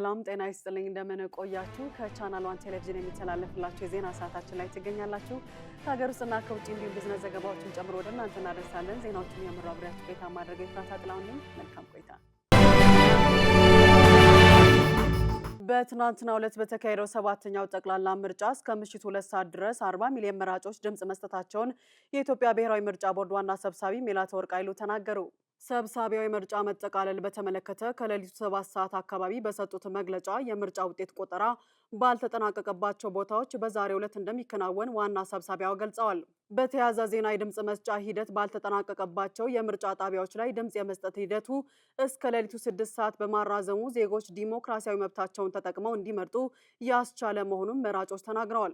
ሰላም ጤና ይስጥልኝ እንደምን ቆያችሁ ከቻናል 1 ቴሌቪዥን የሚተላለፍላችሁ የዜና ሰዓታችን ላይ ትገኛላችሁ ከሀገር ውስጥና ከውጭ እንዲሁም ቢዝነስ ዘገባዎችን ጨምሮ ወደ እናንተ እናደርሳለን ዜናዎችን የምራብሪያችሁ ቆይታ ማድረግ የፍራታ ጥላውን መልካም ቆይታ በትናንትናው ዕለት በተካሄደው 7ኛው ጠቅላላ ምርጫ እስከ ምሽቱ 2 ሰዓት ድረስ 40 ሚሊዮን መራጮች ድምጽ መስጠታቸውን የኢትዮጵያ ብሔራዊ ምርጫ ቦርድ ዋና ሰብሳቢ ሜላትወርቅ ኃይሉ ተናገሩ። ሰብሳቢው የምርጫ መጠቃለል በተመለከተ ከሌሊቱ 7 ሰዓት አካባቢ በሰጡት መግለጫ የምርጫ ውጤት ቆጠራ ባልተጠናቀቀባቸው ቦታዎች በዛሬው ዕለት እንደሚከናወን ዋና ሰብሳቢያው ገልጸዋል። በተያያዘ ዜና የድምጽ መስጫ ሂደት ባልተጠናቀቀባቸው የምርጫ ጣቢያዎች ላይ ድምጽ የመስጠት ሂደቱ እስከ ሌሊቱ 6 ሰዓት በማራዘሙ ዜጎች ዲሞክራሲያዊ መብታቸውን ተጠቅመው እንዲመርጡ ያስቻለ መሆኑን መራጮች ተናግረዋል።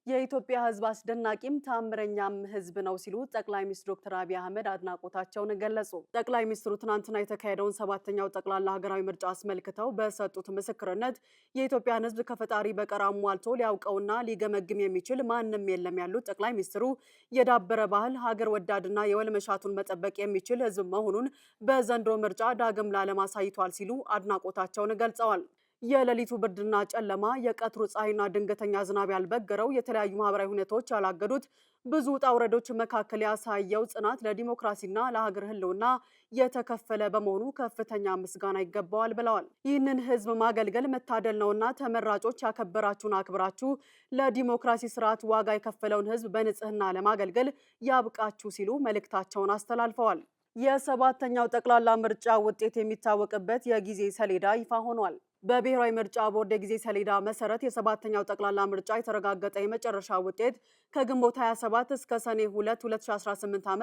የኢትዮጵያ ሕዝብ አስደናቂም ታምረኛም ሕዝብ ነው ሲሉ ጠቅላይ ሚኒስትር ዶክተር አብይ አህመድ አድናቆታቸውን ገለጹ። ጠቅላይ ሚኒስትሩ ትናንትና የተካሄደውን 7ኛው ጠቅላላ ሀገራዊ ምርጫ አስመልክተው በሰጡት ምስክርነት የኢትዮጵያን ሕዝብ ከፈጣሪ በቀር አሟልቶ ሊያውቀውና ሊገመግም የሚችል ማንም የለም ያሉት ጠቅላይ ሚኒስትሩ የዳበረ ባህል፣ ሀገር ወዳድና የወል መሻቱን መጠበቅ የሚችል ሕዝብ መሆኑን በዘንድሮ ምርጫ ዳግም ላለም አሳይቷል ሲሉ አድናቆታቸውን ገልጸዋል። የሌሊቱ ብርድና ጨለማ የቀትሩ ፀሐይና ድንገተኛ ዝናብ ያልበገረው የተለያዩ ማህበራዊ ሁኔታዎች ያላገዱት ብዙ ውጣ ውረዶች መካከል ያሳየው ጽናት ለዲሞክራሲና ለሀገር ህልውና የተከፈለ በመሆኑ ከፍተኛ ምስጋና ይገባዋል ብለዋል። ይህንን ህዝብ ማገልገል መታደል ነውና ተመራጮች ያከበራችሁን አክብራችሁ ለዲሞክራሲ ስርዓት ዋጋ የከፈለውን ህዝብ በንጽህና ለማገልገል ያብቃችሁ ሲሉ መልእክታቸውን አስተላልፈዋል። የ7ኛው ጠቅላላ ምርጫ ውጤት የሚታወቅበት የጊዜ ሰሌዳ ይፋ ሆኗል። በብሔራዊ ምርጫ ቦርድ የጊዜ ሰሌዳ መሰረት የ7ኛው ጠቅላላ ምርጫ የተረጋገጠ የመጨረሻ ውጤት ከግንቦት 27 እስከ ሰኔ 2 2018 ዓ.ም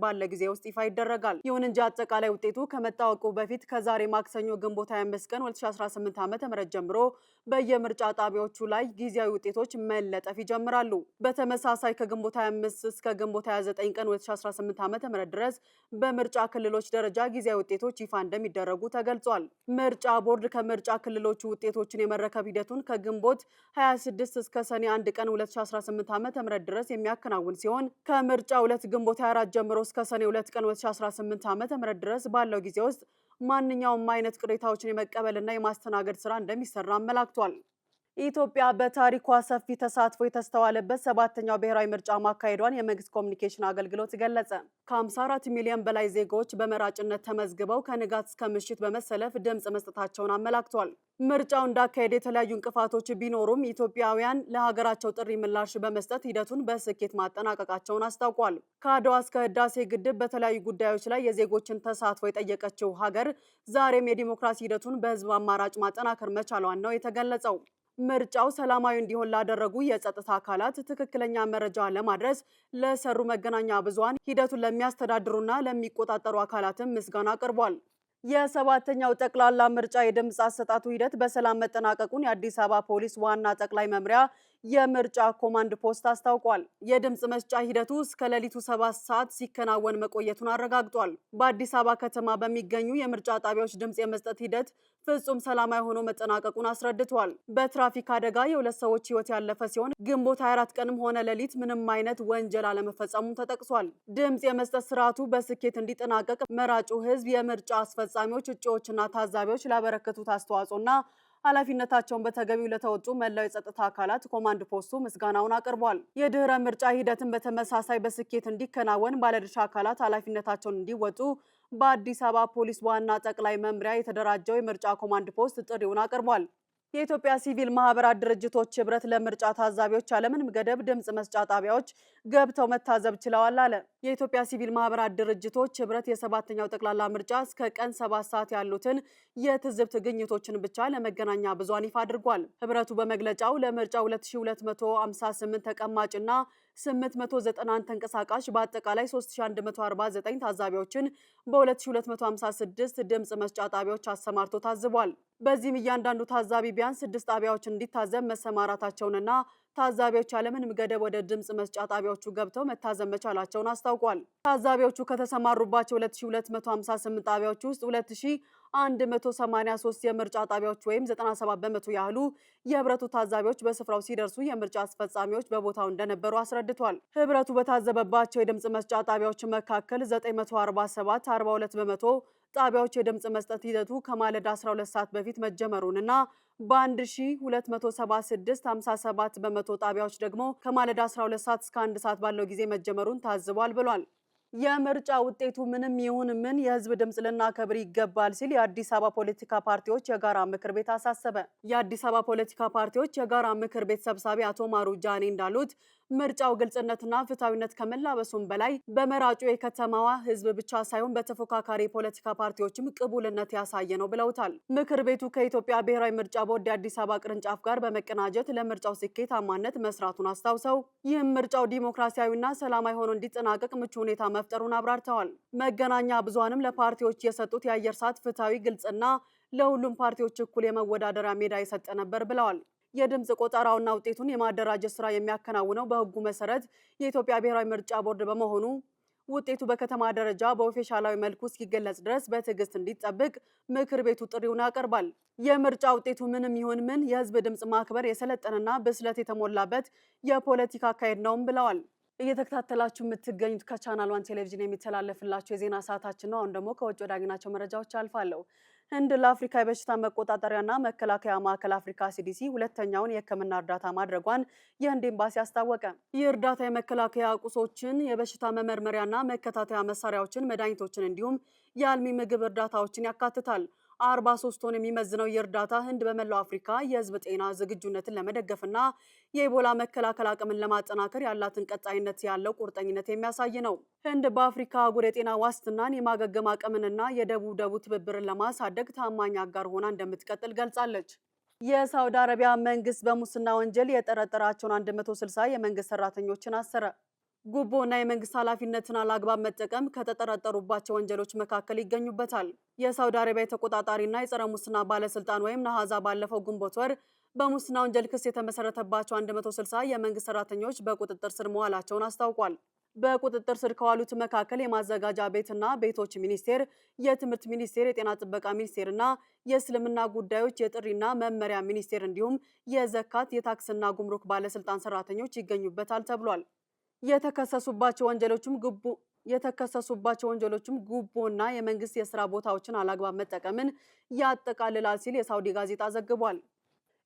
ባለ ጊዜ ውስጥ ይፋ ይደረጋል። ይሁን እንጂ አጠቃላይ ውጤቱ ከመታወቁ በፊት ከዛሬ ማክሰኞ ግንቦት 25 ቀን 2018 ዓ.ም ጀምሮ በየምርጫ ጣቢያዎቹ ላይ ጊዜያዊ ውጤቶች መለጠፍ ይጀምራሉ። በተመሳሳይ ከግንቦት 25 እስከ ግንቦት 29 ቀን 2018 ዓ.ም ድረስ በምርጫ ክልሎች ደረጃ ጊዜያዊ ውጤቶች ይፋ እንደሚደረጉ ተገልጿል። ምርጫ ቦርድ ከምርጫ ክልሎቹ ውጤቶችን የመረከብ ሂደቱን ከግንቦት 26 እስከ ሰኔ 1 ቀን 2018 ዓ.ም ድረስ የሚያከናውን ሲሆን ከምርጫ 2 ግንቦት 24 ጀምሮ እስከ ሰኔ 2 ቀን 2018 ዓ.ም ድረስ ባለው ጊዜ ውስጥ ማንኛውም አይነት ቅሬታዎችን የመቀበልና የማስተናገድ ስራ እንደሚሰራ አመላክቷል። ኢትዮጵያ በታሪኳ ሰፊ ተሳትፎ የተስተዋለበት 7ኛው ብሔራዊ ምርጫ ማካሄዷን የመንግስት ኮሚኒኬሽን አገልግሎት ገለጸ። ከ54 ሚሊዮን በላይ ዜጎች በመራጭነት ተመዝግበው ከንጋት እስከ ምሽት በመሰለፍ ድምጽ መስጠታቸውን አመላክቷል። ምርጫው እንዳካሄደ የተለያዩ እንቅፋቶች ቢኖሩም ኢትዮጵያውያን ለሀገራቸው ጥሪ ምላሽ በመስጠት ሂደቱን በስኬት ማጠናቀቃቸውን አስታውቋል። ከአድዋ እስከ ህዳሴ ግድብ በተለያዩ ጉዳዮች ላይ የዜጎችን ተሳትፎ የጠየቀችው ሀገር ዛሬም የዲሞክራሲ ሂደቱን በህዝብ አማራጭ ማጠናከር መቻሏን ነው የተገለጸው። ምርጫው ሰላማዊ እንዲሆን ላደረጉ የጸጥታ አካላት ትክክለኛ መረጃ ለማድረስ ለሰሩ መገናኛ ብዙሃን ሂደቱን ለሚያስተዳድሩና ለሚቆጣጠሩ አካላትም ምስጋና አቅርቧል። የ7ኛው ጠቅላላ ምርጫ የድምጽ አሰጣጡ ሂደት በሰላም መጠናቀቁን የአዲስ አበባ ፖሊስ ዋና ጠቅላይ መምሪያ የምርጫ ኮማንድ ፖስት አስታውቋል። የድምጽ መስጫ ሂደቱ እስከ ሌሊቱ 7 ሰዓት ሲከናወን መቆየቱን አረጋግጧል። በአዲስ አበባ ከተማ በሚገኙ የምርጫ ጣቢያዎች ድምጽ የመስጠት ሂደት ፍጹም ሰላማዊ ሆኖ መጠናቀቁን አስረድቷል። በትራፊክ አደጋ የ2 ሰዎች ህይወት ያለፈ ሲሆን ግንቦት 24 ቀንም ሆነ ሌሊት ምንም አይነት ወንጀል አለመፈጸሙም ተጠቅሷል። ድምጽ የመስጠት ስርዓቱ በስኬት እንዲጠናቀቅ መራጩ ህዝብ፣ የምርጫ አስፈጻሚዎች፣ እጩዎችና ታዛቢዎች ላበረከቱት አስተዋጽኦና ኃላፊነታቸውን በተገቢው ለተወጡ መላው የጸጥታ አካላት ኮማንድ ፖስቱ ምስጋናውን አቅርቧል። የድህረ ምርጫ ሂደትን በተመሳሳይ በስኬት እንዲከናወን ባለድርሻ አካላት ኃላፊነታቸውን እንዲወጡ በአዲስ አበባ ፖሊስ ዋና ጠቅላይ መምሪያ የተደራጀው የምርጫ ኮማንድ ፖስት ጥሪውን አቅርቧል። የኢትዮጵያ ሲቪል ማህበራት ድርጅቶች ህብረት ለምርጫ ታዛቢዎች ያለምንም ገደብ ድምጽ መስጫ ጣቢያዎች ገብተው መታዘብ ችለዋል አለ። የኢትዮጵያ ሲቪል ማህበራት ድርጅቶች ህብረት የ7ኛው ጠቅላላ ምርጫ እስከ ቀን 7 ሰዓት ያሉትን የትዝብት ግኝቶችን ብቻ ለመገናኛ ብዙሃን ይፋ አድርጓል። ህብረቱ በመግለጫው ለምርጫ 2258 ተቀማጭና 891 ተንቀሳቃሽ በአጠቃላይ 3149 ታዛቢዎችን በ2256 ድምጽ መስጫ ጣቢያዎች አሰማርቶ ታዝቧል። በዚህም እያንዳንዱ ታዛቢ ቢያንስ 6 ጣቢያዎች እንዲታዘብ መሰማራታቸውንና ታዛቢዎች ያለምንም ገደብ ወደ ድምጽ መስጫ ጣቢያዎቹ ገብተው መታዘብ መቻላቸውን አስታውቋል። ታዛቢዎቹ ከተሰማሩባቸው 2258 ጣቢያዎች ውስጥ 2183 የምርጫ ጣቢያዎች ወይም 97 በመቶ ያህሉ የህብረቱ ታዛቢዎች በስፍራው ሲደርሱ የምርጫ አስፈጻሚዎች በቦታው እንደነበሩ አስረድቷል። ህብረቱ በታዘበባቸው የድምጽ መስጫ ጣቢያዎች መካከል 947 42 በመቶ ጣቢያዎች የድምጽ መስጠት ሂደቱ ከማለዳ 12 ሰዓት በፊት መጀመሩንና በ1276 57 በመቶ ጣቢያዎች ደግሞ ከማለዳ 12 ሰዓት እስከ 1 ሰዓት ባለው ጊዜ መጀመሩን ታዝቧል ብሏል። የምርጫ ውጤቱ ምንም ይሁን ምን የህዝብ ድምጽ ልናከብር ይገባል ሲል የአዲስ አበባ ፖለቲካ ፓርቲዎች የጋራ ምክር ቤት አሳሰበ። የአዲስ አበባ ፖለቲካ ፓርቲዎች የጋራ ምክር ቤት ሰብሳቢ አቶ ማሩ ጃኔ እንዳሉት ምርጫው ግልጽነትና ፍትሐዊነት ከመላበሱም በላይ በመራጩ የከተማዋ ህዝብ ብቻ ሳይሆን በተፎካካሪ የፖለቲካ ፓርቲዎችም ቅቡልነት ያሳየ ነው ብለውታል። ምክር ቤቱ ከኢትዮጵያ ብሔራዊ ምርጫ ቦርድ የአዲስ አበባ ቅርንጫፍ ጋር በመቀናጀት ለምርጫው ስኬታማነት መስራቱን አስታውሰው ይህም ምርጫው ዲሞክራሲያዊና ሰላማዊ ሆኖ እንዲጠናቀቅ ምቹ ሁኔታ መፍጠሩን አብራርተዋል። መገናኛ ብዙሃንም ለፓርቲዎች የሰጡት የአየር ሰዓት ፍትሐዊ፣ ግልጽና ለሁሉም ፓርቲዎች እኩል የመወዳደሪያ ሜዳ የሰጠ ነበር ብለዋል። የድምጽ ቆጠራውና ውጤቱን የማደራጀት ስራ የሚያከናውነው በህጉ መሰረት የኢትዮጵያ ብሔራዊ ምርጫ ቦርድ በመሆኑ ውጤቱ በከተማ ደረጃ በኦፊሻላዊ መልኩ እስኪገለጽ ድረስ በትዕግስት እንዲጠብቅ ምክር ቤቱ ጥሪውን ያቀርባል። የምርጫ ውጤቱ ምንም ይሁን ምን የህዝብ ድምጽ ማክበር የሰለጠነና ብስለት የተሞላበት የፖለቲካ አካሄድ ነውም ብለዋል። እየተከታተላችሁ የምትገኙት ከቻናል 1 ቴሌቪዥን የሚተላለፍላችሁ የዜና ሰዓታችን ነው። አሁን ደግሞ ከውጭ ወዳገኛቸው መረጃዎች አልፋለሁ። ህንድ ለአፍሪካ የበሽታ መቆጣጠሪያና መከላከያ ማዕከል አፍሪካ ሲዲሲ ሁለተኛውን የህክምና እርዳታ ማድረጓን የህንድ ኤምባሲ አስታወቀ። ይህ እርዳታ የመከላከያ ቁሶችን፣ የበሽታ መመርመሪያና መከታተያ መሳሪያዎችን፣ መድኃኒቶችን እንዲሁም የአልሚ ምግብ እርዳታዎችን ያካትታል። 43 ቶን የሚመዝነው የእርዳታ ህንድ በመላው አፍሪካ የህዝብ ጤና ዝግጁነትን ለመደገፍና የኢቦላ መከላከል አቅምን ለማጠናከር ያላትን ቀጣይነት ያለው ቁርጠኝነት የሚያሳይ ነው። ህንድ በአፍሪካ አህጉር የጤና ዋስትናን የማገገም አቅምንና የደቡብ ትብብርን ለማሳደግ ታማኝ አጋር ሆና እንደምትቀጥል ገልጻለች። የሳውዲ አረቢያ መንግስት በሙስና ወንጀል የጠረጠራቸውን 160 የመንግስት ሰራተኞችን አሰረ። ጉቦና የመንግስት ኃላፊነትን አላግባብ መጠቀም ከተጠረጠሩባቸው ወንጀሎች መካከል ይገኙበታል። የሳውዲ አረቢያ ተቆጣጣሪና የጸረ ሙስና ባለስልጣን ወይም ነሐዛ ባለፈው ግንቦት ወር በሙስና ወንጀል ክስ የተመሰረተባቸው 160 የመንግስት ሰራተኞች በቁጥጥር ስር መዋላቸውን አስታውቋል። በቁጥጥር ስር ከዋሉት መካከል የማዘጋጃ ቤትና ቤቶች ሚኒስቴር፣ የትምህርት ሚኒስቴር፣ የጤና ጥበቃ ሚኒስቴርና የእስልምና ጉዳዮች የጥሪና መመሪያ ሚኒስቴር እንዲሁም የዘካት የታክስና ጉምሩክ ባለስልጣን ሰራተኞች ይገኙበታል ተብሏል። የተከሰሱባቸው ወንጀሎችም ጉቦና የመንግስት የስራ ቦታዎችን አላግባብ መጠቀምን ያጠቃልላል ሲል የሳውዲ ጋዜጣ ዘግቧል።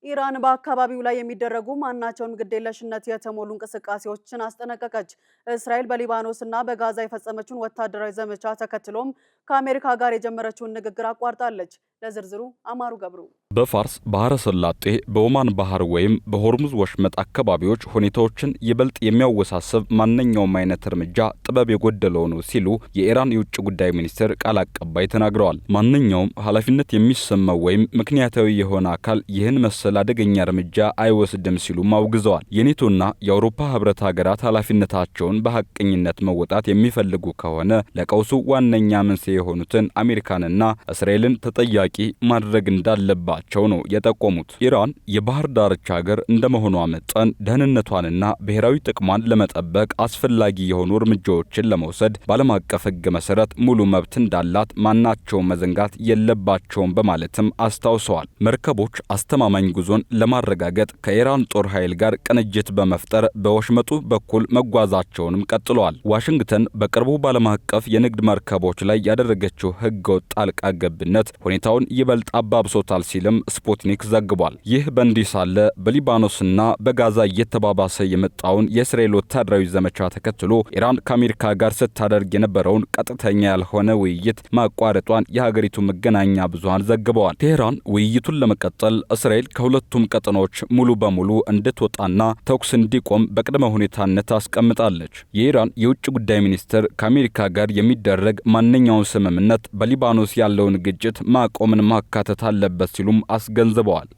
ኢራን በአካባቢው ላይ የሚደረጉ ማናቸውም ግዴለሽነት የተሞሉ እንቅስቃሴዎችን አስጠነቀቀች። እስራኤል በሊባኖስና በጋዛ የፈጸመችውን ወታደራዊ ዘመቻ ተከትሎም ከአሜሪካ ጋር የጀመረችውን ንግግር አቋርጣለች። ለዝርዝሩ አማሩ ገብሩ። በፋርስ ባህረ ሰላጤ፣ በኦማን ባህር ወይም በሆርሙዝ ወሽመጥ አካባቢዎች ሁኔታዎችን ይበልጥ የሚያወሳስብ ማንኛውም አይነት እርምጃ ጥበብ የጎደለው ነው ሲሉ የኢራን የውጭ ጉዳይ ሚኒስትር ቃል አቀባይ ተናግረዋል። ማንኛውም ኃላፊነት የሚሰማው ወይም ምክንያታዊ የሆነ አካል ይህን መሰል አደገኛ እርምጃ አይወስድም ሲሉም አውግዘዋል። የኔቶና የአውሮፓ ህብረት ሀገራት ኃላፊነታቸውን በሐቀኝነት መወጣት የሚፈልጉ ከሆነ ለቀውሱ ዋነኛ መንስኤ የሆኑትን አሜሪካንና እስራኤልን ተጠያቂ ማድረግ እንዳለባቸው ነው የጠቆሙት። ኢራን የባህር ዳርቻ ሀገር እንደመሆኗ መጠን ደህንነቷንና ብሔራዊ ጥቅሟን ለመጠበቅ አስፈላጊ የሆኑ እርምጃዎችን ለመውሰድ በዓለም አቀፍ ህግ መሰረት ሙሉ መብት እንዳላት ማናቸውም መዘንጋት የለባቸውም በማለትም አስታውሰዋል። መርከቦች አስተማማኝ ጉዞን ለማረጋገጥ ከኢራን ጦር ኃይል ጋር ቅንጅት በመፍጠር በወሽመጡ በኩል መጓዛቸውንም ቀጥለዋል። ዋሽንግተን በቅርቡ በዓለም አቀፍ የንግድ መርከቦች ላይ ያደረገችው ህገወጥ ጣልቃ ገብነት ሁኔታውን ይበልጥ አባብሶታል ሲልም ስፑትኒክ ዘግቧል። ይህ በእንዲህ ሳለ በሊባኖስና በጋዛ እየተባባሰ የመጣውን የእስራኤል ወታደራዊ ዘመቻ ተከትሎ ኢራን ከአሜሪካ ጋር ስታደርግ የነበረውን ቀጥተኛ ያልሆነ ውይይት ማቋረጧን የሀገሪቱ መገናኛ ብዙሃን ዘግበዋል። ቴህራን ውይይቱን ለመቀጠል እስራኤል ከሁለቱም ቀጠናዎች ሙሉ በሙሉ እንድትወጣና ተኩስ እንዲቆም በቅድመ ሁኔታነት አስቀምጣለች። የኢራን የውጭ ጉዳይ ሚኒስትር ከአሜሪካ ጋር የሚደረግ ማንኛውም ስምምነት በሊባኖስ ያለውን ግጭት ማቆምን ማካተት አለበት ሲሉም አስገንዝበዋል።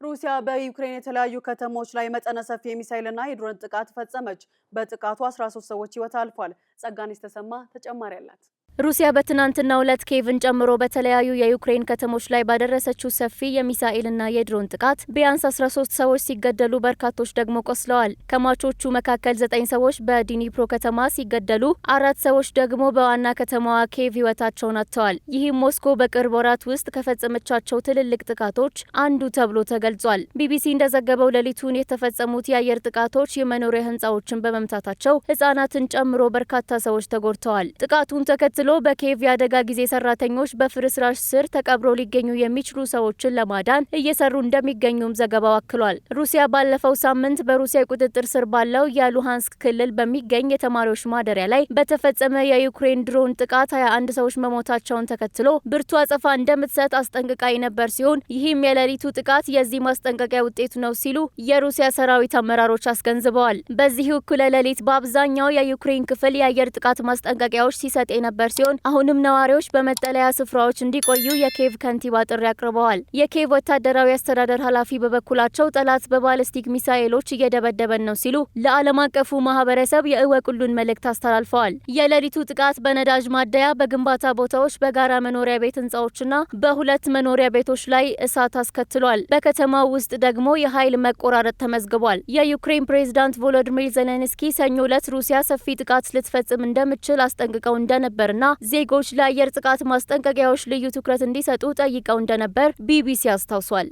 ሩሲያ በዩክሬን የተለያዩ ከተሞች ላይ መጠነ ሰፊ የሚሳኤልና የድሮን ጥቃት ፈጸመች። በጥቃቱ 13 ሰዎች ሕይወት አልፏል። ጸጋነሽ ተሰማ ተጨማሪ አላት። ሩሲያ በትናንትናው ዕለት ኬቭን ጨምሮ በተለያዩ የዩክሬን ከተሞች ላይ ባደረሰችው ሰፊ የሚሳኤልና የድሮን ጥቃት ቢያንስ 13 ሰዎች ሲገደሉ በርካቶች ደግሞ ቆስለዋል። ከሟቾቹ መካከል 9 ሰዎች በዲኒፕሮ ከተማ ሲገደሉ 4 ሰዎች ደግሞ በዋና ከተማዋ ኬቭ ሕይወታቸውን አጥተዋል። ይህም ሞስኮ በቅርብ ወራት ውስጥ ከፈጸመቻቸው ትልልቅ ጥቃቶች አንዱ ተብሎ ተገልጿል። ቢቢሲ እንደዘገበው ሌሊቱን የተፈጸሙት የአየር ጥቃቶች የመኖሪያ ሕንፃዎችን በመምታታቸው ሕጻናትን ጨምሮ በርካታ ሰዎች ተጎድተዋል። ጥቃቱን ተከትሎ ተከትሎ በኪየቭ የአደጋ ጊዜ ሰራተኞች በፍርስራሽ ስር ተቀብሮ ሊገኙ የሚችሉ ሰዎችን ለማዳን እየሰሩ እንደሚገኙም ዘገባው አክሏል። ሩሲያ ባለፈው ሳምንት በሩሲያ ቁጥጥር ስር ባለው የሉሃንስክ ክልል በሚገኝ የተማሪዎች ማደሪያ ላይ በተፈጸመ የዩክሬን ድሮን ጥቃት 21 ሰዎች መሞታቸውን ተከትሎ ብርቱ አጸፋ እንደምትሰጥ አስጠንቅቃ የነበር ሲሆን ይህም የሌሊቱ ጥቃት የዚህ ማስጠንቀቂያ ውጤቱ ነው ሲሉ የሩሲያ ሰራዊት አመራሮች አስገንዝበዋል። በዚህ እኩለ ሌሊት በአብዛኛው የዩክሬን ክፍል የአየር ጥቃት ማስጠንቀቂያዎች ሲሰጥ የነበር ሲሆን አሁንም ነዋሪዎች በመጠለያ ስፍራዎች እንዲቆዩ የኪየቭ ከንቲባ ጥሪ አቅርበዋል። የኪየቭ ወታደራዊ አስተዳደር ኃላፊ በበኩላቸው ጠላት በባሊስቲክ ሚሳኤሎች እየደበደበን ነው ሲሉ ለዓለም አቀፉ ማህበረሰብ የእወቁልን መልእክት አስተላልፈዋል። የሌሊቱ ጥቃት በነዳጅ ማደያ፣ በግንባታ ቦታዎች፣ በጋራ መኖሪያ ቤት ህንጻዎችና በሁለት መኖሪያ ቤቶች ላይ እሳት አስከትሏል። በከተማው ውስጥ ደግሞ የኃይል መቆራረጥ ተመዝግቧል። የዩክሬን ፕሬዝዳንት ቮሎዲሚር ዜሌንስኪ ሰኞ ዕለት ሩሲያ ሰፊ ጥቃት ልትፈጽም እንደምትችል አስጠንቅቀው እንደነበርና ዜጎች ለአየር ጥቃት ማስጠንቀቂያዎች ልዩ ትኩረት እንዲሰጡ ጠይቀው እንደነበር ቢቢሲ አስታውሷል።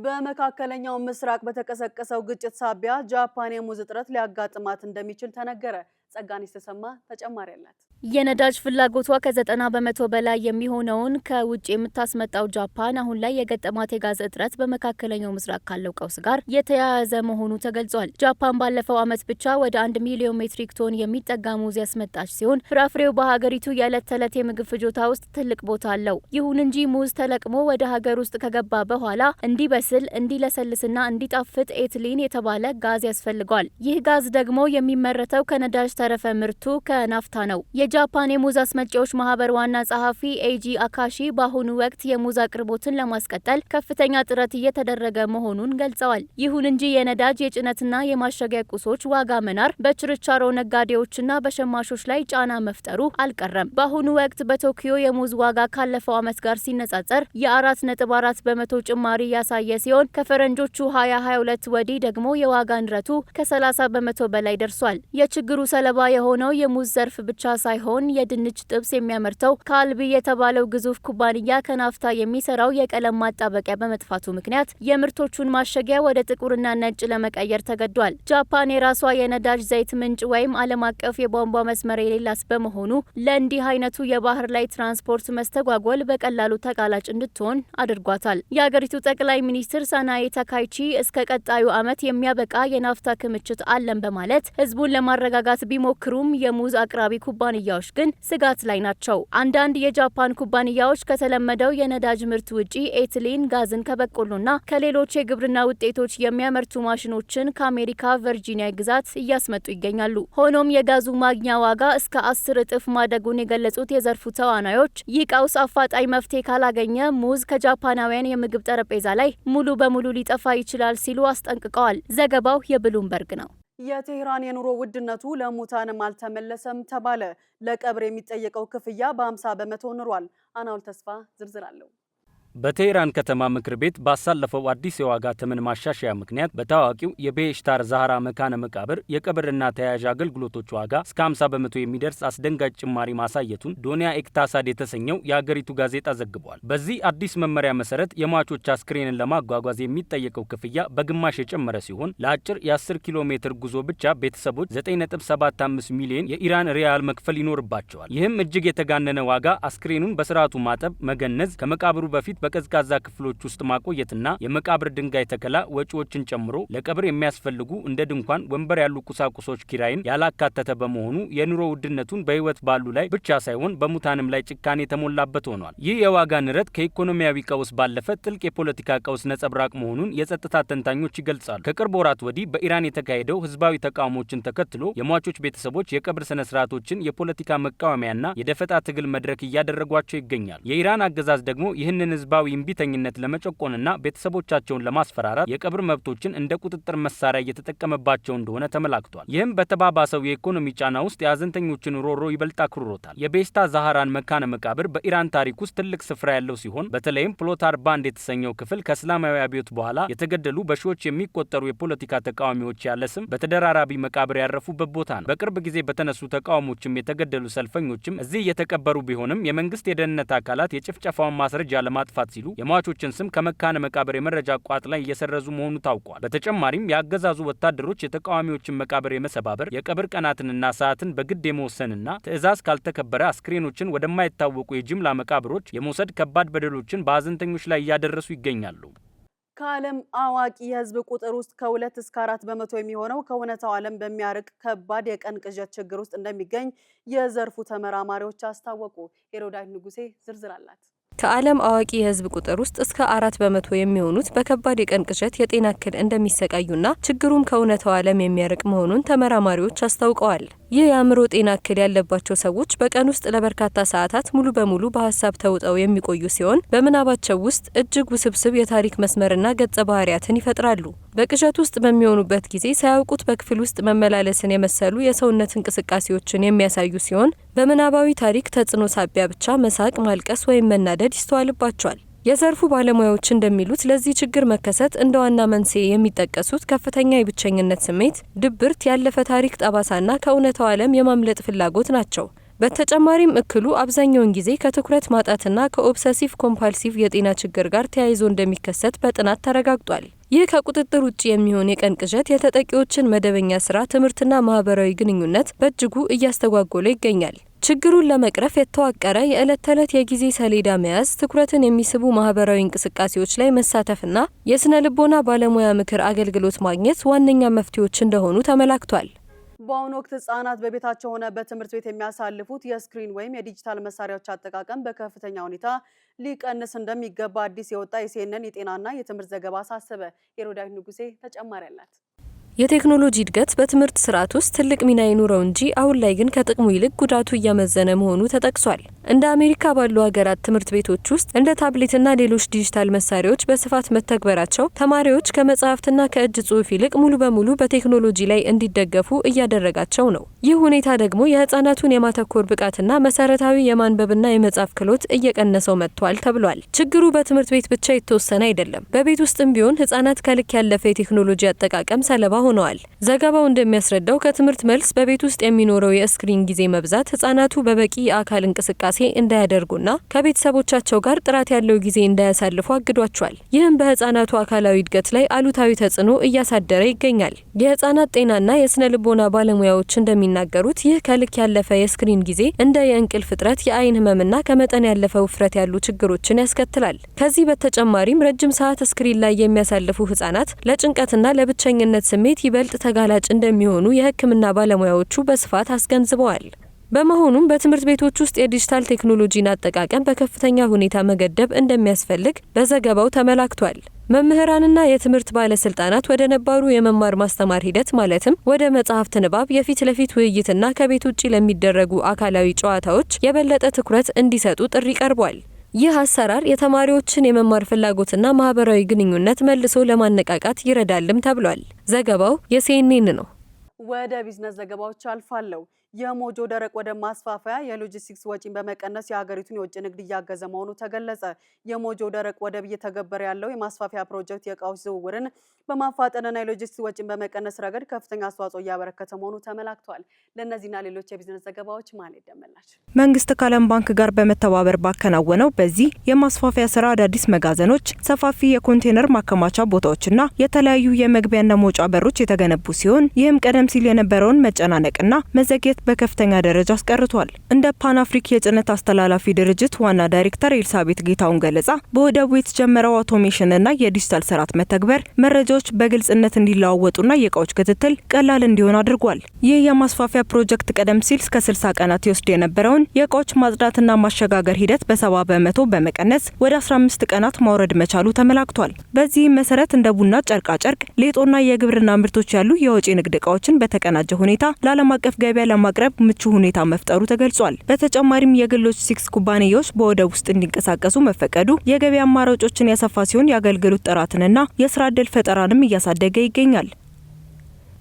በመካከለኛው ምስራቅ በተቀሰቀሰው ግጭት ሳቢያ ጃፓን የሙዝ እጥረት ሊያጋጥማት እንደሚችል ተነገረ። ጸጋኒስ ተሰማ ተጨማሪ አላት። የነዳጅ ፍላጎቷ ከ90 በመቶ በላይ የሚሆነውን ከውጭ የምታስመጣው ጃፓን አሁን ላይ የገጠማት የጋዝ እጥረት በመካከለኛው ምስራቅ ካለው ቀውስ ጋር የተያያዘ መሆኑ ተገልጿል። ጃፓን ባለፈው ዓመት ብቻ ወደ 1 ሚሊዮን ሜትሪክ ቶን የሚጠጋ ሙዝ ያስመጣች ሲሆን ፍራፍሬው በሀገሪቱ የዕለት ተዕለት የምግብ ፍጆታ ውስጥ ትልቅ ቦታ አለው። ይሁን እንጂ ሙዝ ተለቅሞ ወደ ሀገር ውስጥ ከገባ በኋላ እንዲበስል፣ እንዲለሰልስና እንዲጣፍጥ ኤትሊን የተባለ ጋዝ ያስፈልገዋል። ይህ ጋዝ ደግሞ የሚመረተው ከነዳጅ ተረፈ ምርቱ ከናፍታ ነው። የጃፓን የሙዝ አስመጪዎች ማህበር ዋና ጸሐፊ ኤጂ አካሺ በአሁኑ ወቅት የሙዝ አቅርቦትን ለማስቀጠል ከፍተኛ ጥረት እየተደረገ መሆኑን ገልጸዋል። ይሁን እንጂ የነዳጅ የጭነትና የማሸጊያ ቁሶች ዋጋ መናር በችርቻሮ ነጋዴዎችና በሸማቾች ላይ ጫና መፍጠሩ አልቀረም። በአሁኑ ወቅት በቶኪዮ የሙዝ ዋጋ ካለፈው ዓመት ጋር ሲነጻጸር የ4.4 በመቶ ጭማሪ ያሳየ ሲሆን ከፈረንጆቹ 2022 ወዲህ ደግሞ የዋጋ ንረቱ ከ30 በመቶ በላይ ደርሷል። የችግሩ ሰለባ የሆነው የሙዝ ዘርፍ ብቻ ሳይሆን የድንች ጥብስ የሚያመርተው ካልቢ የተባለው ግዙፍ ኩባንያ ከናፍታ የሚሰራው የቀለም ማጣበቂያ በመጥፋቱ ምክንያት የምርቶቹን ማሸጊያ ወደ ጥቁርና ነጭ ለመቀየር ተገዷል። ጃፓን የራሷ የነዳጅ ዘይት ምንጭ ወይም ዓለም አቀፍ የቧንቧ መስመር የሌላት በመሆኑ ለእንዲህ አይነቱ የባህር ላይ ትራንስፖርት መስተጓጎል በቀላሉ ተጋላጭ እንድትሆን አድርጓታል። የሀገሪቱ ጠቅላይ ሚኒስትር ሳናኤ ታካይቺ እስከ ቀጣዩ ዓመት የሚያበቃ የናፍታ ክምችት አለን በማለት ህዝቡን ለማረጋጋት ቢሞክሩም የሙዝ አቅራቢ ኩባንያዎች ግን ስጋት ላይ ናቸው። አንዳንድ የጃፓን ኩባንያዎች ከተለመደው የነዳጅ ምርት ውጪ ኤትሊን ጋዝን ከበቆሎና ከሌሎች የግብርና ውጤቶች የሚያመርቱ ማሽኖችን ከአሜሪካ ቨርጂኒያ ግዛት እያስመጡ ይገኛሉ። ሆኖም የጋዙ ማግኛ ዋጋ እስከ 10 እጥፍ ማደጉን የገለጹት የዘርፉ ተዋናዮች ይህ ቀውስ አፋጣኝ መፍትሄ ካላገኘ ሙዝ ከጃፓናውያን የምግብ ጠረጴዛ ላይ ሙሉ በሙሉ ሊጠፋ ይችላል ሲሉ አስጠንቅቀዋል። ዘገባው የብሉምበርግ ነው። የቴህራን የኑሮ ውድነቱ ለሙታንም አልተመለሰም ተባለ። ለቀብር የሚጠየቀው ክፍያ በ50 በመቶ ኑሯል። አናውል ተስፋ ዝርዝር አለው። በቴህራን ከተማ ምክር ቤት ባሳለፈው አዲስ የዋጋ ተመን ማሻሻያ ምክንያት በታዋቂው የቤሽታር ዛህራ መካነ መቃብር የቀብርና ተያያዥ አገልግሎቶች ዋጋ እስከ 50 በመቶ የሚደርስ አስደንጋጭ ጭማሪ ማሳየቱን ዶኒያ ኤክታሳድ የተሰኘው የአገሪቱ ጋዜጣ ዘግቧል። በዚህ አዲስ መመሪያ መሰረት የሟቾች አስክሬንን ለማጓጓዝ የሚጠየቀው ክፍያ በግማሽ የጨመረ ሲሆን ለአጭር የ10 ኪሎ ሜትር ጉዞ ብቻ ቤተሰቦች 9.75 ሚሊዮን የኢራን ሪያል መክፈል ይኖርባቸዋል። ይህም እጅግ የተጋነነ ዋጋ አስክሬኑን በስርዓቱ ማጠብ፣ መገነዝ፣ ከመቃብሩ በፊት በቀዝቃዛ ክፍሎች ውስጥ ማቆየትና የመቃብር ድንጋይ ተከላ ወጪዎችን ጨምሮ ለቀብር የሚያስፈልጉ እንደ ድንኳን፣ ወንበር ያሉ ቁሳቁሶች ኪራይን ያላካተተ በመሆኑ የኑሮ ውድነቱን በህይወት ባሉ ላይ ብቻ ሳይሆን በሙታንም ላይ ጭካኔ የተሞላበት ሆኗል። ይህ የዋጋ ንረት ከኢኮኖሚያዊ ቀውስ ባለፈ ጥልቅ የፖለቲካ ቀውስ ነጸብራቅ መሆኑን የጸጥታ ተንታኞች ይገልጻሉ። ከቅርብ ወራት ወዲህ በኢራን የተካሄደው ህዝባዊ ተቃውሞችን ተከትሎ የሟቾች ቤተሰቦች የቀብር ስነ ስርዓቶችን የፖለቲካ መቃወሚያና የደፈጣ ትግል መድረክ እያደረጓቸው ይገኛል። የኢራን አገዛዝ ደግሞ ይህንን ህዝባዊ እምቢተኝነት ለመጨቆንና ቤተሰቦቻቸውን ለማስፈራራት የቀብር መብቶችን እንደ ቁጥጥር መሳሪያ እየተጠቀመባቸው እንደሆነ ተመላክቷል። ይህም በተባባሰው የኢኮኖሚ ጫና ውስጥ የሀዘንተኞችን ሮሮ ይበልጥ አክርሮታል። የቤሽታ ዛህራን መካነ መቃብር በኢራን ታሪክ ውስጥ ትልቅ ስፍራ ያለው ሲሆን በተለይም ፕሎታር ባንድ የተሰኘው ክፍል ከእስላማዊ አብዮት በኋላ የተገደሉ በሺዎች የሚቆጠሩ የፖለቲካ ተቃዋሚዎች ያለ ስም በተደራራቢ መቃብር ያረፉበት ቦታ ነው። በቅርብ ጊዜ በተነሱ ተቃውሞችም የተገደሉ ሰልፈኞችም እዚህ የተቀበሩ ቢሆንም የመንግስት የደህንነት አካላት የጭፍጨፋውን ማስረጃ ለማጥፋት ለማጥፋት ሲሉ የሟቾችን ስም ከመካነ መቃብር የመረጃ ቋት ላይ እየሰረዙ መሆኑ ታውቋል። በተጨማሪም የአገዛዙ ወታደሮች የተቃዋሚዎችን መቃብር የመሰባበር የቀብር ቀናትንና ሰዓትን በግድ የመወሰንና ትዕዛዝ ካልተከበረ አስክሬኖችን ወደማይታወቁ የጅምላ መቃብሮች የመውሰድ ከባድ በደሎችን በሀዘንተኞች ላይ እያደረሱ ይገኛሉ። ከዓለም አዋቂ የህዝብ ቁጥር ውስጥ ከ2 እስከ 4 በመቶ የሚሆነው ከእውነታው ዓለም በሚያርቅ ከባድ የቀን ቅዠት ችግር ውስጥ እንደሚገኝ የዘርፉ ተመራማሪዎች አስታወቁ። ሄሮዳዊት ንጉሴ ዝርዝር አላት። ከዓለም አዋቂ የህዝብ ቁጥር ውስጥ እስከ 4 በመቶ የሚሆኑት በከባድ የቀን ቅዠት የጤና እክል እንደሚሰቃዩና ችግሩም ከእውነታው ዓለም የሚያርቅ መሆኑን ተመራማሪዎች አስታውቀዋል። ይህ የአእምሮ ጤና እክል ያለባቸው ሰዎች በቀን ውስጥ ለበርካታ ሰዓታት ሙሉ በሙሉ በሀሳብ ተውጠው የሚቆዩ ሲሆን በምናባቸው ውስጥ እጅግ ውስብስብ የታሪክ መስመርና ገጸ ባህሪያትን ይፈጥራሉ። በቅዠት ውስጥ በሚሆኑበት ጊዜ ሳያውቁት በክፍል ውስጥ መመላለስን የመሰሉ የሰውነት እንቅስቃሴዎችን የሚያሳዩ ሲሆን በምናባዊ ታሪክ ተጽዕኖ ሳቢያ ብቻ መሳቅ፣ ማልቀስ ወይም መናደድ ይስተዋልባቸዋል። የዘርፉ ባለሙያዎች እንደሚሉት ለዚህ ችግር መከሰት እንደ ዋና መንስኤ የሚጠቀሱት ከፍተኛ የብቸኝነት ስሜት፣ ድብርት፣ ያለፈ ታሪክ ጠባሳና ከእውነታው ዓለም የማምለጥ ፍላጎት ናቸው። በተጨማሪም እክሉ አብዛኛውን ጊዜ ከትኩረት ማጣትና ከኦብሰሲቭ ኮምፓልሲቭ የጤና ችግር ጋር ተያይዞ እንደሚከሰት በጥናት ተረጋግጧል። ይህ ከቁጥጥር ውጭ የሚሆን የቀን ቅዠት የተጠቂዎችን መደበኛ ስራ፣ ትምህርትና ማህበራዊ ግንኙነት በእጅጉ እያስተጓጎለ ይገኛል። ችግሩን ለመቅረፍ የተዋቀረ የዕለት ተዕለት የጊዜ ሰሌዳ መያዝ፣ ትኩረትን የሚስቡ ማህበራዊ እንቅስቃሴዎች ላይ መሳተፍና የስነ ልቦና ባለሙያ ምክር አገልግሎት ማግኘት ዋነኛ መፍትሄዎች እንደሆኑ ተመላክቷል። በአሁኑ ወቅት ህጻናት በቤታቸው ሆነ በትምህርት ቤት የሚያሳልፉት የስክሪን ወይም የዲጂታል መሳሪያዎች አጠቃቀም በከፍተኛ ሁኔታ ሊቀንስ እንደሚገባ አዲስ የወጣ የሲኤንኤን የጤናና የትምህርት ዘገባ አሳሰበ። ሄሮዳዊት ንጉሴ ተጨማሪ አላት። የቴክኖሎጂ እድገት በትምህርት ስርዓት ውስጥ ትልቅ ሚና ይኑረው እንጂ አሁን ላይ ግን ከጥቅሙ ይልቅ ጉዳቱ እያመዘነ መሆኑ ተጠቅሷል። እንደ አሜሪካ ባሉ ሀገራት ትምህርት ቤቶች ውስጥ እንደ ታብሌትና ሌሎች ዲጂታል መሳሪያዎች በስፋት መተግበራቸው ተማሪዎች ከመጻሕፍትና ከእጅ ጽሑፍ ይልቅ ሙሉ በሙሉ በቴክኖሎጂ ላይ እንዲደገፉ እያደረጋቸው ነው። ይህ ሁኔታ ደግሞ የህፃናቱን የማተኮር ብቃትና መሰረታዊ የማንበብና የመጻፍ ክህሎት እየቀነሰው መጥቷል ተብሏል። ችግሩ በትምህርት ቤት ብቻ የተወሰነ አይደለም። በቤት ውስጥም ቢሆን ህፃናት ከልክ ያለፈ የቴክኖሎጂ አጠቃቀም ሰለባ ሆነዋል። ዘገባው እንደሚያስረዳው ከትምህርት መልስ በቤት ውስጥ የሚኖረው የስክሪን ጊዜ መብዛት ህጻናቱ በበቂ የአካል እንቅስቃሴ እንዳያደርጉና ከቤተሰቦቻቸው ጋር ጥራት ያለው ጊዜ እንዳያሳልፉ አግዷቸዋል። ይህም በህጻናቱ አካላዊ እድገት ላይ አሉታዊ ተጽዕኖ እያሳደረ ይገኛል። የህጻናት ጤናና የስነ ልቦና ባለሙያዎች እንደሚናገሩት ይህ ከልክ ያለፈ የስክሪን ጊዜ እንደ የእንቅልፍ እጥረት፣ የአይን ህመምና ከመጠን ያለፈ ውፍረት ያሉ ችግሮችን ያስከትላል። ከዚህ በተጨማሪም ረጅም ሰዓት ስክሪን ላይ የሚያሳልፉ ህጻናት ለጭንቀትና ለብቸኝነት ስሜት ይበልጥ ተጋላጭ እንደሚሆኑ የህክምና ባለሙያዎቹ በስፋት አስገንዝበዋል። በመሆኑም በትምህርት ቤቶች ውስጥ የዲጂታል ቴክኖሎጂን አጠቃቀም በከፍተኛ ሁኔታ መገደብ እንደሚያስፈልግ በዘገባው ተመላክቷል። መምህራንና የትምህርት ባለስልጣናት ወደ ነባሩ የመማር ማስተማር ሂደት ማለትም ወደ መጽሐፍት ንባብ፣ የፊት ለፊት ውይይትና ከቤት ውጭ ለሚደረጉ አካላዊ ጨዋታዎች የበለጠ ትኩረት እንዲሰጡ ጥሪ ቀርቧል። ይህ አሰራር የተማሪዎችን የመማር ፍላጎትና ማህበራዊ ግንኙነት መልሶ ለማነቃቃት ይረዳልም ተብሏል። ዘገባው የሲኤንኤን ነው። ወደ ቢዝነስ ዘገባዎች አልፋለሁ። የሞጆ ደረቅ ወደብ ማስፋፋያ የሎጂስቲክስ ወጪን በመቀነስ የሀገሪቱን የውጭ ንግድ እያገዘ መሆኑ ተገለጸ። የሞጆ ደረቅ ወደብ እየተገበረ ያለው የማስፋፊያ ፕሮጀክት የእቃዎች ዝውውርን በማፋጠንና የሎጂስቲክስ ወጪን በመቀነስ ረገድ ከፍተኛ አስተዋጽኦ እያበረከተ መሆኑ ተመላክቷል። ለእነዚህና ሌሎች የቢዝነስ ዘገባዎች ማለት ደመላሽ መንግስት ከዓለም ባንክ ጋር በመተባበር ባከናወነው በዚህ የማስፋፊያ ስራ አዳዲስ መጋዘኖች፣ ሰፋፊ የኮንቴነር ማከማቻ ቦታዎችና የተለያዩ የመግቢያና መውጫ በሮች የተገነቡ ሲሆን ይህም ቀደም ሲል የነበረውን መጨናነቅና መዘግየት በከፍተኛ ደረጃ አስቀርቷል። እንደ ፓን አፍሪክ የጭነት አስተላላፊ ድርጅት ዋና ዳይሬክተር ኤልሳቤት ጌታውን ገለጻ በወደቡ የተጀመረው አውቶሜሽንና የዲጂታል ስርዓት መተግበር መረጃዎች በግልጽነት እንዲለዋወጡና የእቃዎች ክትትል ቀላል እንዲሆን አድርጓል። ይህ የማስፋፊያ ፕሮጀክት ቀደም ሲል እስከ 60 ቀናት ይወስድ የነበረውን የእቃዎች ማጽዳትና ማሸጋገር ሂደት በ70 በመቶ በመቀነስ ወደ 15 ቀናት ማውረድ መቻሉ ተመላክቷል። በዚህም መሰረት እንደ ቡና፣ ጨርቃጨርቅ፣ ሌጦና የግብርና ምርቶች ያሉ የወጪ ንግድ እቃዎችን በተቀናጀ ሁኔታ ለዓለም አቀፍ ገበያ ለማቅረብ ምቹ ሁኔታ መፍጠሩ ተገልጿል። በተጨማሪም የግል ሎጂስቲክስ ኩባንያዎች በወደብ ውስጥ እንዲንቀሳቀሱ መፈቀዱ የገበያ አማራጮችን ያሰፋ ሲሆን የአገልግሎት ጥራትንና የስራ ዕድል ፈጠራንም እያሳደገ ይገኛል።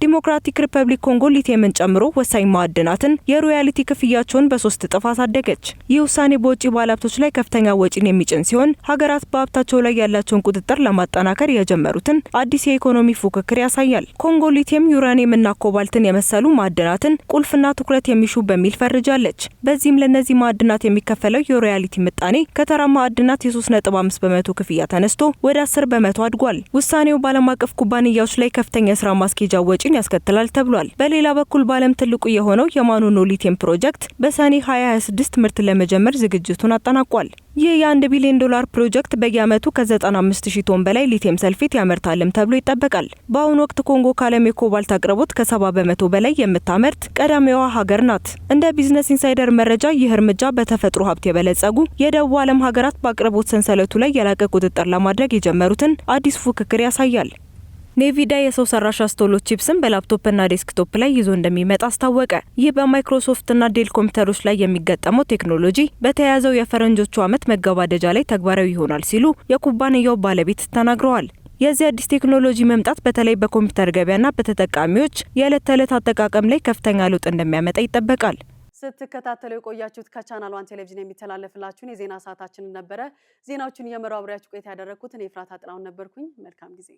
ዲሞክራቲክ ሪፐብሊክ ኮንጎ ሊቲየምን ጨምሮ ወሳኝ ማዕድናትን የሮያሊቲ ክፍያቸውን በ3 እጥፍ አሳደገች። ይህ ውሳኔ በውጭ ባለሀብቶች ላይ ከፍተኛ ወጪን የሚጭን ሲሆን ሀገራት በሀብታቸው ላይ ያላቸውን ቁጥጥር ለማጠናከር የጀመሩትን አዲስ የኢኮኖሚ ፉክክር ያሳያል። ኮንጎ ሊቲየም፣ ዩራኒየም እና ኮባልትን የመሰሉ ማዕድናትን ቁልፍና ትኩረት የሚሹ በሚል ፈርጃለች። በዚህም ለነዚህ ማዕድናት የሚከፈለው የሮያሊቲ ምጣኔ ከተራ ማዕድናት የ3.5 በመቶ ክፍያ ተነስቶ ወደ 10 በመቶ አድጓል። ውሳኔው በዓለም አቀፍ ኩባንያዎች ላይ ከፍተኛ የስራ ማስኬጃ ወጪን ያስከትላል ተብሏል። በሌላ በኩል በዓለም ትልቁ የሆነው የማኖኖ ሊቲየም ፕሮጀክት በሰኔ 2026 ምርት ለመጀመር ዝግጅቱን አጠናቋል። ይህ የ1 ቢሊዮን ዶላር ፕሮጀክት በየዓመቱ ከ95000 ቶን በላይ ሊቲየም ሰልፌት ያመርታልም ተብሎ ይጠበቃል። በአሁኑ ወቅት ኮንጎ ከዓለም የኮባልት አቅርቦት ከ70 በመቶ በላይ የምታመርት ቀዳሚዋ ሀገር ናት። እንደ ቢዝነስ ኢንሳይደር መረጃ ይህ እርምጃ በተፈጥሮ ሀብት የበለጸጉ የደቡብ ዓለም ሀገራት በአቅርቦት ሰንሰለቱ ላይ የላቀ ቁጥጥር ለማድረግ የጀመሩትን አዲስ ፉክክር ያሳያል። ኔቪዳ የሰው ሰራሽ አስተውሎት ቺፕስን በላፕቶፕና ዴስክቶፕ ላይ ይዞ እንደሚመጣ አስታወቀ። ይህ በማይክሮሶፍትና ዴል ኮምፒውተሮች ላይ የሚገጠመው ቴክኖሎጂ በተያያዘው የፈረንጆቹ ዓመት መገባደጃ ላይ ተግባራዊ ይሆናል ሲሉ የኩባንያው ባለቤት ተናግረዋል። የዚህ አዲስ ቴክኖሎጂ መምጣት በተለይ በኮምፒውተር ገበያና በተጠቃሚዎች የዕለት ተዕለት አጠቃቀም ላይ ከፍተኛ ለውጥ እንደሚያመጣ ይጠበቃል። ስትከታተሉ የቆያችሁት ከቻናል 1 ቴሌቪዥን የሚተላለፍላችሁን የዜና ሰዓታችንን ነበረ። ዜናዎቹን እየመራው አብሬያችሁ ቆይታ ያደረኩት እኔ ኤፍራታ ጥላሁን ነበርኩኝ። መልካም ጊዜ